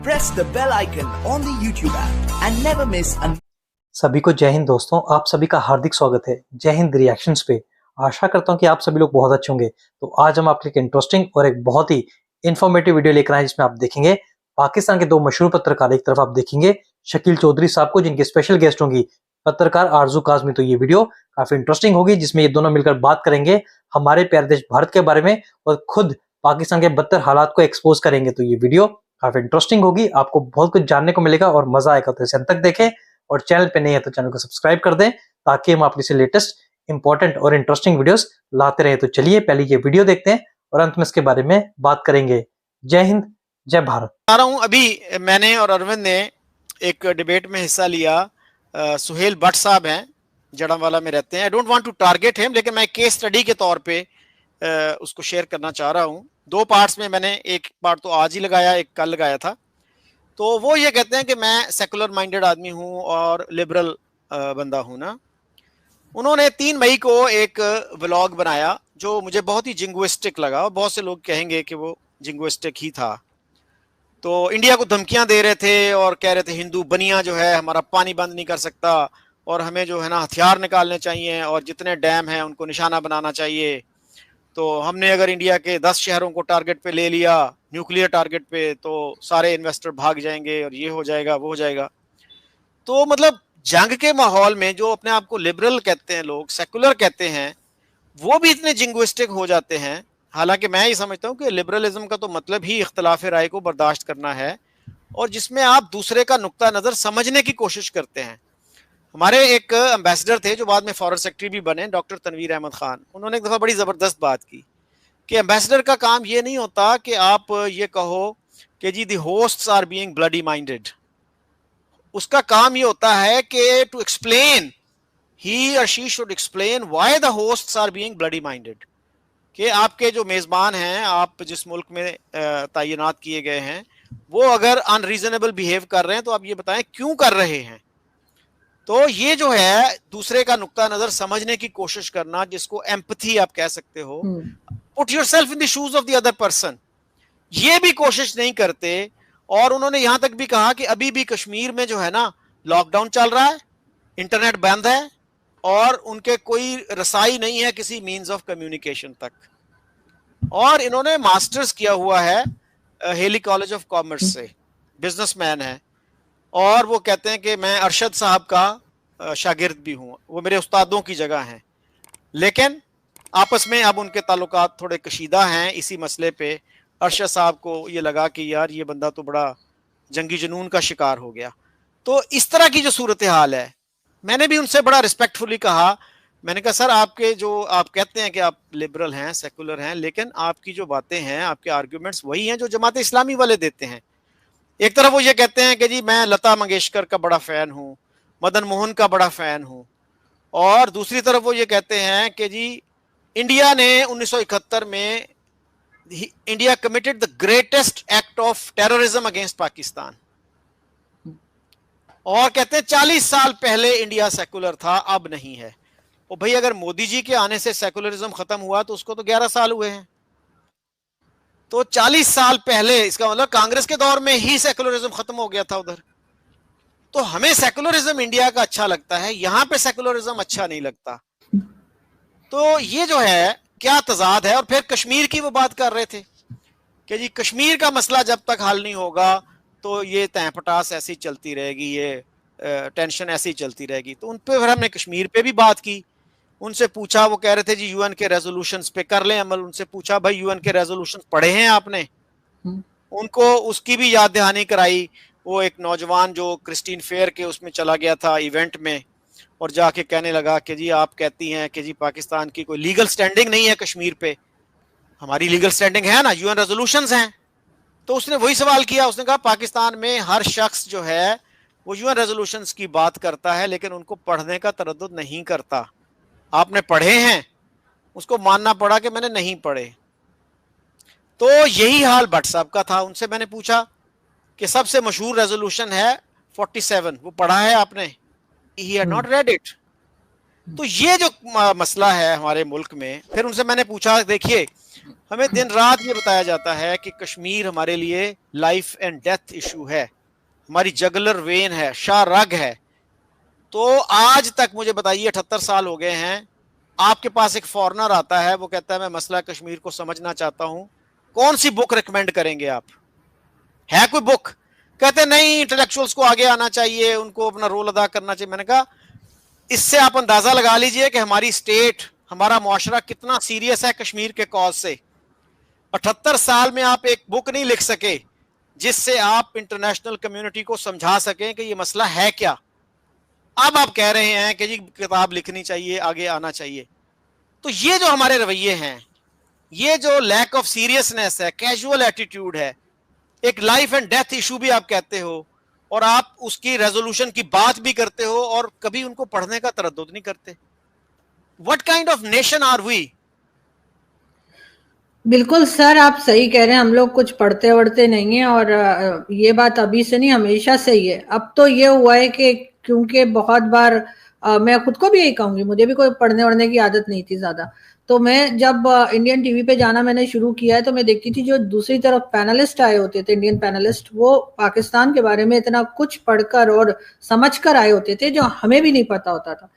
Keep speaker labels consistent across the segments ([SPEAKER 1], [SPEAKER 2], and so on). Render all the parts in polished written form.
[SPEAKER 1] press the bell icon on the YouTube app and never miss an
[SPEAKER 2] सभी को जय हिंद दोस्तों, आप सभी का हार्दिक स्वागत है जय हिंद रिएक्शंस पे। आशा करता हूं कि आप सभी लोग बहुत अच्छे होंगे। तो आज हम आपके लिए एक इंटरेस्टिंग और एक बहुत ही इंफॉर्मेटिव वीडियो लेकर आए जिसमें आप देखेंगे पाकिस्तान के दो मशहूर पत्रकार। एक तरफ आप देखेंगे शकील चौधरी साहब को, जिनके स्पेशल गेस्ट होंगी पत्रकार आरजू काजमी। तो ये वीडियो काफी इंटरेस्टिंग होगी जिसमें ये दोनों मिलकर बात करेंगे हमारे प्यारे देश भारत के बारे में और खुद पाकिस्तान के बदतर हालात को एक्सपोज करेंगे। तो ये वीडियो काफी इंटरेस्टिंग होगी, आपको बहुत कुछ जानने को मिलेगा और मजा आएगा। तो इसे अंत तक देखें और चैनल पे नहीं है तो चैनल को सब्सक्राइब कर दें ताकि हम आपके लिए लेटेस्ट इंपॉर्टेंट और इंटरेस्टिंग वीडियोस लाते रहे। तो चलिए पहले ये वीडियो देखते हैं और अंत में इसके बारे में बात करेंगे। जय हिंद, जय भारत।
[SPEAKER 3] आ रहा हूं, अभी मैंने और अरविंद ने एक डिबेट में हिस्सा लिया। सुहेल भट्ट साहब हैं, जड़ावाला में रहते हैं। I don't want to target him, लेकिन मैं केस स्टडी के तौर पे उसको शेयर करना चाह रहा हूं। दो पार्ट्स में मैंने एक पार्ट तो आज ही लगाया, एक कल लगाया था। तो वो ये कहते हैं कि मैं सेकुलर माइंडेड आदमी हूं और लिबरल बंदा हूं ना। उन्होंने 3 मई को एक व्लॉग बनाया जो मुझे बहुत ही जिंगुइस्टिक लगा और बहुत से लोग कहेंगे कि वो जिंगुइस्टिक ही था। तो इंडिया को धमकियां दे रहे थे और कह रहे थे हिंदू बनिया जो है हमारा पानी बंद नहीं कर सकता और हमें जो है ना हथियार निकालने चाहिए और जितने डैम हैं उनको निशाना बनाना चाहिए। तो हमने अगर इंडिया के 10 शहरों को टारगेट पे ले लिया, न्यूक्लियर टारगेट पे, तो सारे इन्वेस्टर भाग जाएंगे और ये हो जाएगा वो हो जाएगा। तो मतलब जंग के माहौल में जो अपने आप को लिबरल कहते हैं लोग, सेकुलर कहते हैं, वो भी इतने जिंगुइस्टिक हो जाते हैं। हालांकि मैं ये समझता हूँ कि लिबरलिज्म का तो मतलब ही इख्तिलाफ राय को बर्दाश्त करना है और जिसमें आप दूसरे का नुक्ता नजर समझने की कोशिश करते हैं। हमारे एक एम्बेसडर थे जो बाद में फॉरेन सेक्रेटरी भी बने, डॉक्टर तनवीर अहमद खान। उन्होंने एक दफा बड़ी जबरदस्त बात की कि एम्बेसडर का काम ये नहीं होता कि आप ये कहो कि जी the hosts are being bloody minded. उसका काम ये होता है कि टू एक्सप्लेन, ही और she should explain why the hosts are being bloody minded. कि आपके जो मेजबान हैं, आप जिस मुल्क में तैनात किए गए हैं, वो अगर अनरीजनेबल बिहेव कर रहे हैं तो आप ये बताएं क्यों कर रहे हैं। तो ये जो है दूसरे का नुक्ता नजर समझने की कोशिश करना, जिसको एम्पैथी आप कह सकते हो, put yourself in the shoes of the other person, ये भी कोशिश नहीं करते। और उन्होंने यहां तक भी कहा कि अभी भी कश्मीर में जो है ना लॉकडाउन चल रहा है, इंटरनेट बंद है और उनके कोई रसाई नहीं है किसी मींस ऑफ कम्युनिकेशन तक। और इन्होंने मास्टर्स किया हुआ है हेली कॉलेज ऑफ कॉमर्स से, बिजनेसमैन है। और वो कहते हैं कि मैं अरशद साहब का शागिर्द भी हूँ, वो मेरे उस्तादों की जगह हैं। लेकिन आपस में अब उनके ताल्लुकात थोड़े कशीदा हैं इसी मसले पे। अरशद साहब को ये लगा कि यार ये बंदा तो बड़ा जंगी जुनून का शिकार हो गया। तो इस तरह की जो सूरत हाल है, मैंने भी उनसे बड़ा रिस्पेक्टफुली कहा, मैंने कहा सर आपके जो आप कहते हैं कि आप लिबरल हैं, सेकुलर हैं, लेकिन आपकी जो बातें हैं, आपके आर्ग्यूमेंट्स वही हैं जो जमात इस्लामी वाले देते हैं। एक तरफ वो ये कहते हैं कि जी मैं लता मंगेशकर का बड़ा फैन हूँ, मदन मोहन का बड़ा फैन हूँ, और दूसरी तरफ वो ये कहते हैं कि जी इंडिया ने 1971 में India committed the greatest act of terrorism against Pakistan. और कहते हैं 40 साल पहले इंडिया सेकुलर था, अब नहीं है। और भाई अगर मोदी जी के आने से सेकुलरिज्म खत्म हुआ तो उसको तो 11 साल हुए हैं। तो 40 साल पहले, इसका मतलब कांग्रेस के दौर में ही सेकुलरिज्म खत्म हो गया था उधर। तो हमें सेकुलरिज्म इंडिया का अच्छा लगता है, यहां पे सेकुलरिज्म अच्छा नहीं लगता। तो ये जो है क्या तजाद है। और फिर कश्मीर की वो बात कर रहे थे कि जी कश्मीर का मसला जब तक हल नहीं होगा तो ये तहपटास ऐसी चलती रहेगी, ये टेंशन ऐसी चलती रहेगी। तो उन पे फिर हमने कश्मीर पे भी बात की, उनसे पूछा, वो कह रहे थे जी यूएन के रेजोल्यूशंस पे कर लें अमल। उनसे पूछा भाई यूएन के रेजोल्यूशंस पढ़े हैं आपने? उनको उसकी भी याद दहानी कराई। वो एक नौजवान जो क्रिस्टीन फेयर के उसमें चला गया था इवेंट में और जाके कहने लगा कि जी आप कहती हैं कि जी पाकिस्तान की कोई लीगल स्टैंडिंग नहीं है कश्मीर पे, हमारी लीगल स्टैंडिंग है ना, यूएन रेजोल्यूशंस हैं। तो उसने वही सवाल किया, उसने कहा पाकिस्तान में हर शख्स जो है वो यूएन रेजोल्यूशंस की बात करता है लेकिन उनको पढ़ने का तरद्दुद नहीं करता। आपने पढ़े हैं? उसको मानना पड़ा कि मैंने नहीं पढ़े। तो यही हाल भट्ट साहब का था। उनसे मैंने पूछा कि सबसे मशहूर रेजोल्यूशन है 47, वो पढ़ा है आपने? He had not read it. तो ये जो मसला है हमारे मुल्क में, फिर उनसे मैंने पूछा देखिए ہمیں دن رات یہ بتایا جاتا ہے کہ کشمیر ہمارے لیے لائف اینڈ ڈیتھ ایشو ہے, ہماری جگلر وین ہے, شاہ رگ ہے. تو آج تک مجھے بتائیے 78 سال ہو گئے ہیں, آپ کے پاس ایک فورنر آتا ہے, وہ کہتا ہے میں مسئلہ کشمیر کو سمجھنا چاہتا ہوں, کون سی بک ریکمینڈ کریں گے آپ؟ ہے کوئی بک؟ کہتے نہیں انٹلیکچوئلس کو آگے آنا چاہیے, ان کو اپنا رول ادا کرنا چاہیے. میں نے کہا اس سے آپ اندازہ لگا لیجئے کہ ہماری اسٹیٹ, ہمارا معاشرہ کتنا سیریس ہے کشمیر کے کاز سے. 78 سال میں آپ ایک بک نہیں لکھ سکے جس سے آپ انٹرنیشنل کمیونٹی کو سمجھا سکیں کہ یہ مسئلہ ہے کیا. اب آپ کہہ رہے ہیں کہ جی کتاب لکھنی چاہیے, آگے آنا چاہیے. تو یہ جو ہمارے رویے ہیں, یہ جو لیک آف سیریسنس ہے, کیجول ایٹیٹیوڈ ہے, ایک لائف اینڈ ڈیتھ ایشو بھی آپ کہتے ہو, اور آپ اس کی ریزولوشن کی بات بھی کرتے ہو, اور کبھی ان کو پڑھنے کا تردد نہیں کرتے. What kind of nation are we?
[SPEAKER 4] بالکل سر, آپ صحیح کہہ رہے ہیں, ہم لوگ کچھ پڑھتے وڑھتے نہیں ہیں, اور یہ بات ابھی سے نہیں ہمیشہ سے ہی ہے. اب تو یہ ہوا ہے کہ کیونکہ بہت بار میں خود کو بھی یہی کہوں گی, مجھے بھی کوئی پڑھنے وڑھنے کی عادت نہیں تھی زیادہ. تو میں جب انڈین ٹی وی پہ جانا میں نے شروع کیا ہے تو میں دیکھتی تھی جو دوسری طرف پینلسٹ آئے ہوتے تھے, انڈین پینلسٹ, وہ پاکستان کے بارے میں اتنا کچھ پڑھ کر اور سمجھ کر آئے ہوتے تھے جو ہمیں بھی نہیں پتا ہوتا تھا.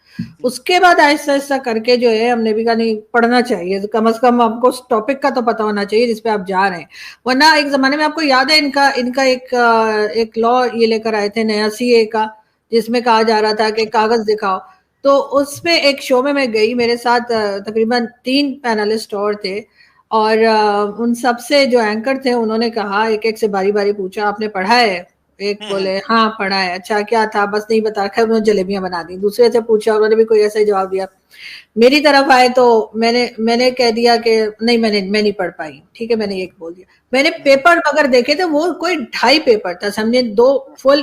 [SPEAKER 4] اس کے بعد آہستہ آہستہ کر کے جو ہے ہم نے بھی کہا نہیں پڑھنا چاہیے, کم از کم آپ کو اس ٹاپک کا تو پتا ہونا چاہیے جس پہ آپ جا رہے ہیں. ورنہ ایک زمانے میں آپ کو یاد ہے ان کا ایک لا یہ لے کر آئے تھے نیا CA کا, جس میں کہا جا رہا تھا کہ کاغذ دکھاؤ. تو اس میں ایک شو میں گئی, میرے ساتھ تقریباً 3 پینلسٹ اور تھے, اور ان سب سے جو اینکر تھے انہوں نے کہا, ایک سے باری باری پوچھا آپ نے پڑھا ہے؟ ایک بولے ہاں پڑھا ہے. اچھا کیا تھا؟ بس نہیں بتا رکھا, انہوں نے جلیبیاں بنا دی. دوسرے سے پوچھا, انہوں نے بھی کوئی ایسا ہی جواب دیا. میری طرف آئے تو میں نے کہہ دیا کہ نہیں میں نہیں پڑھ پائی. ٹھیک ہے, میں نے ایک بول دیا. میں نے پیپر اگر دیکھے تو وہ کوئی 2.5 پیپر تھا, سمجھے 2 فل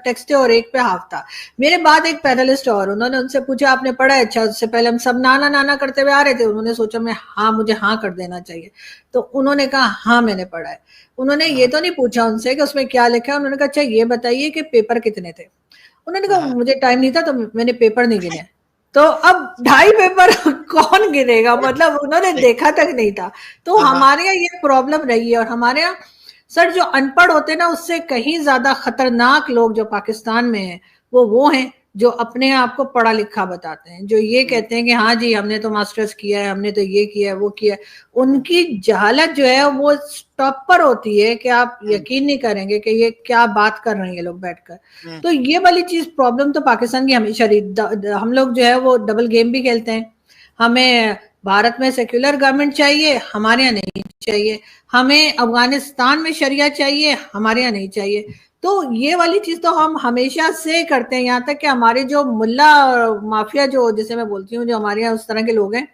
[SPEAKER 4] ٹیکسٹ تھے اور ایک پہ ہاف تھا. میرے بعد ایک پینلسٹ اور, انہوں نے ان سے پوچھا آپ نے پڑھا ہے؟ اچھا, اس سے پہلے ہم سب نانا کرتے ہوئے آ رہے تھے, انہوں نے سوچا میں مجھے ہاں کر دینا چاہیے, تو انہوں نے کہا ہاں میں نے پڑھا ہے. انہوں نے یہ تو نہیں پوچھا ان سے کہ اس میں کیا لکھا ہے, انہوں نے کہا اچھا یہ بتائیے کہ پیپر کتنے تھے. انہوں نے کہا مجھے ٹائم نہیں تھا تو میں نے پیپر نہیں گنے. تو اب 2.5 پیپر کون گنے گا, مطلب انہوں نے دیکھا تک نہیں تھا. تو ہمارے یہاں یہ پرابلم رہی ہے, اور ہمارے یہاں سر جو ان پڑھ ہوتے ہیں نا, اس سے کہیں زیادہ خطرناک لوگ جو پاکستان میں ہیں وہ ہیں جو اپنے آپ کو پڑھا لکھا بتاتے ہیں, جو یہ کہتے ہیں کہ ہاں جی ہم نے تو ماسٹرز کیا ہے, ہم نے تو یہ کیا ہے وہ کیا ہے. ان کی جہالت جو ہے وہ ٹاپ پر ہوتی ہے کہ آپ یقین نہیں کریں گے کہ یہ کیا بات کر رہے ہیں یہ لوگ بیٹھ کر. تو یہ والی چیز پرابلم تو پاکستان کی ہمیشہ رہی. ہم لوگ جو ہے وہ ڈبل گیم بھی کھیلتے ہیں. ہمیں بھارت میں سیکولر گورنمنٹ چاہیے, ہمارے یہاں نہیں چاہیے. ہمیں افغانستان میں شریعہ چاہیے, ہمارے یہاں نہیں چاہیے. تو یہ والی چیز تو ہم ہمیشہ سے کرتے ہیں, یہاں تک کہ ہمارے جو ملا مافیا جو جسے میں بولتی ہوں, جو ہمارے یہاں اس طرح کے لوگ ہیں,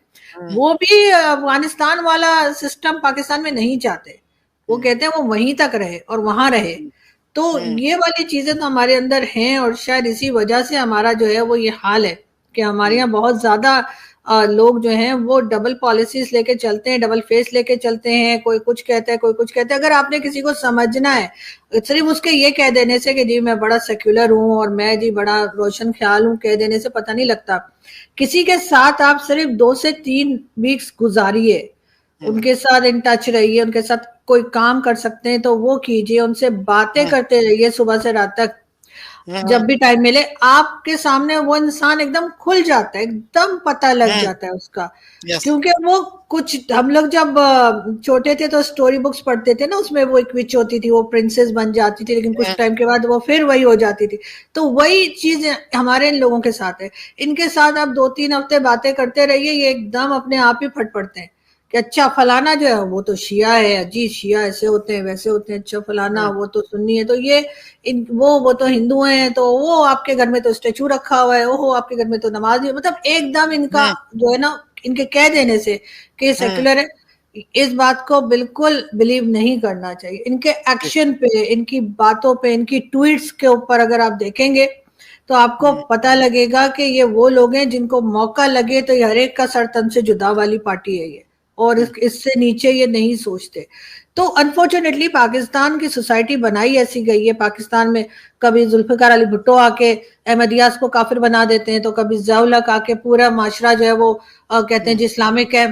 [SPEAKER 4] وہ بھی افغانستان والا سسٹم پاکستان میں نہیں چاہتے. وہ کہتے ہیں وہ وہیں تک رہے اور وہاں رہے. تو یہ والی چیزیں تو ہمارے اندر ہیں, اور شاید اسی وجہ سے ہمارا جو ہے وہ یہ حال ہے کہ ہمارے یہاں بہت زیادہ لوگ جو ہیں وہ ڈبل پالیسیز لے کے چلتے ہیں, ڈبل فیس لے کے چلتے ہیں. کوئی کچھ کہتا ہے, کوئی کچھ کہتا ہے. اگر آپ نے کسی کو سمجھنا ہے صرف اس کے یہ کہہ دینے سے کہ جی میں بڑا سیکولر ہوں اور میں جی بڑا روشن خیال ہوں, کہہ دینے سے پتہ نہیں لگتا. کسی کے ساتھ آپ صرف 2 سے 3 ویکس گزاریے, ان کے ساتھ ان ٹچ رہیے, ان کے ساتھ کوئی کام کر سکتے ہیں تو وہ کیجیے, ان سے باتیں کرتے رہیے صبح سے رات تک, جب بھی ٹائم ملے. آپ کے سامنے وہ انسان ایک دم کھل جاتا ہے, ایک دم پتہ لگ جاتا ہے اس کا. کیونکہ وہ کچھ ہم لوگ جب چھوٹے تھے تو سٹوری بکس پڑھتے تھے نا, اس میں وہ ایک وچ ہوتی تھی, وہ پرنسس بن جاتی تھی, لیکن کچھ ٹائم کے بعد وہ پھر وہی ہو جاتی تھی. تو وہی چیز ہمارے ان لوگوں کے ساتھ ہے. ان کے ساتھ آپ 2-3 ہفتے باتیں کرتے رہیے, یہ ایک دم اپنے آپ ہی پھٹ پڑتے ہیں کہ اچھا فلانا جو ہے وہ تو شیعہ ہے, جی شیعہ ایسے ہوتے ہیں ویسے ہوتے ہیں, اچھا فلانا وہ تو سنی ہے, تو یہ وہ تو ہندو ہیں, تو وہ آپ کے گھر میں تو اسٹیچو رکھا ہوا ہے, وہ آپ کے گھر میں تو نماز نہیں. مطلب ایک دم ان کا جو ہے نا, ان کے کہہ دینے سے کہ سیکولر ہے, اس بات کو بالکل بلیو نہیں کرنا چاہیے. ان کے ایکشن پہ, ان کی باتوں پہ, ان کی ٹویٹس کے اوپر اگر آپ دیکھیں گے تو آپ کو پتہ لگے گا کہ یہ وہ لوگ ہیں جن کو موقع لگے تو ہر ایک کا سر تن سے جدا والی پارٹی ہے یہ, اور اس سے نیچے یہ نہیں سوچتے. تو انفارچونیٹلی پاکستان کی سوسائٹی بنائی ایسی گئی ہے. پاکستان میں کبھی ذوالفقار علی بھٹو آ کے احمدیاز کو کافر بنا دیتے ہیں, تو کبھی ضیاء الحق آ کے پورا معاشرہ جو ہے وہ کہتے ہیں جی اسلامک ہے.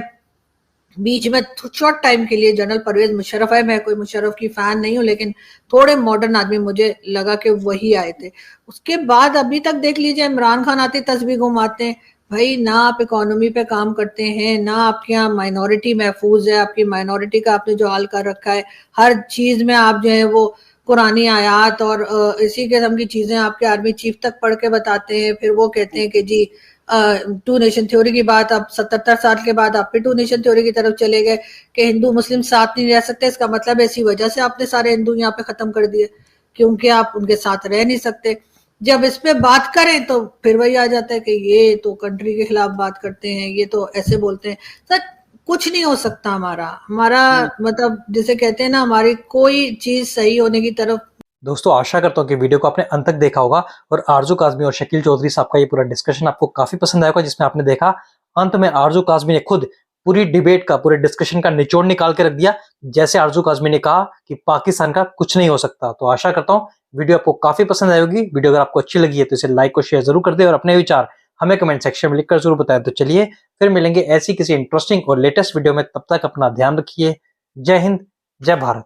[SPEAKER 4] बीच में शॉर्ट टाइम के लिए जनरल परवेज मुशर्रफ है, मैं कोई मुशर्रफ की फैन नहीं हूँ, लेकिन थोड़े मॉडर्न आदमी मुझे लगा कि वही आए थे। उसके बाद अभी तक देख लीजिए इमरान खान आते तस्वीर घुमाते हैं, भाई ना आप इकोनॉमी पे काम करते हैं, ना आपके यहाँ माइनॉरिटी महफूज है, आपकी माइनॉरिटी का आपने जो हाल कर रखा है, हर चीज में आप जो है वो कुरानी आयात और इसी किस्म की चीजें आपके आर्मी चीफ तक पढ़ के बताते हैं। फिर वो कहते हैं कि जी टू नेशन थ्योरी की बात, अब 77 साल के बाद आप फिर टू नेशन थ्योरी की तरफ चले गए कि हिंदू मुस्लिम साथ नहीं रह सकते। इसका मतलब ऐसी वजह से आपने सारे हिंदू यहाँ पे खत्म कर दिए क्योंकि आप उनके साथ रह नहीं सकते। जब इस पे बात करें तो फिर वही आ जाता है कि ये तो कंट्री के खिलाफ बात करते हैं, ये तो ऐसे बोलते हैं। सर कुछ नहीं हो सकता हमारा मतलब जिसे कहते हैं ना, हमारी कोई चीज सही होने की तरफ।
[SPEAKER 2] दोस्तों आशा करता हूँ कि वीडियो को आपने अंत तक देखा होगा और आरजू काज़मी और शकील चौधरी साहब का ये पूरा डिस्कशन आपको काफी पसंद आया होगा, जिसमें आपने देखा अंत में आरजू काज़मी ने खुद पूरी डिबेट का, पूरे डिस्कशन का निचोड़ निकाल के रख दिया, जैसे आरजू काज़मी ने कहा कि पाकिस्तान का कुछ नहीं हो सकता। तो आशा करता हूँ वीडियो आपको काफी पसंद आई होगी। वीडियो अगर आपको अच्छी लगी है तो इसे लाइक और शेयर जरूर कर दे और अपने विचार हमें कमेंट सेक्शन में लिखकर जरूर बताएं। तो चलिए फिर मिलेंगे ऐसी किसी इंटरेस्टिंग और लेटेस्ट वीडियो में, तब तक अपना ध्यान रखिए। जय हिंद, जय भारत।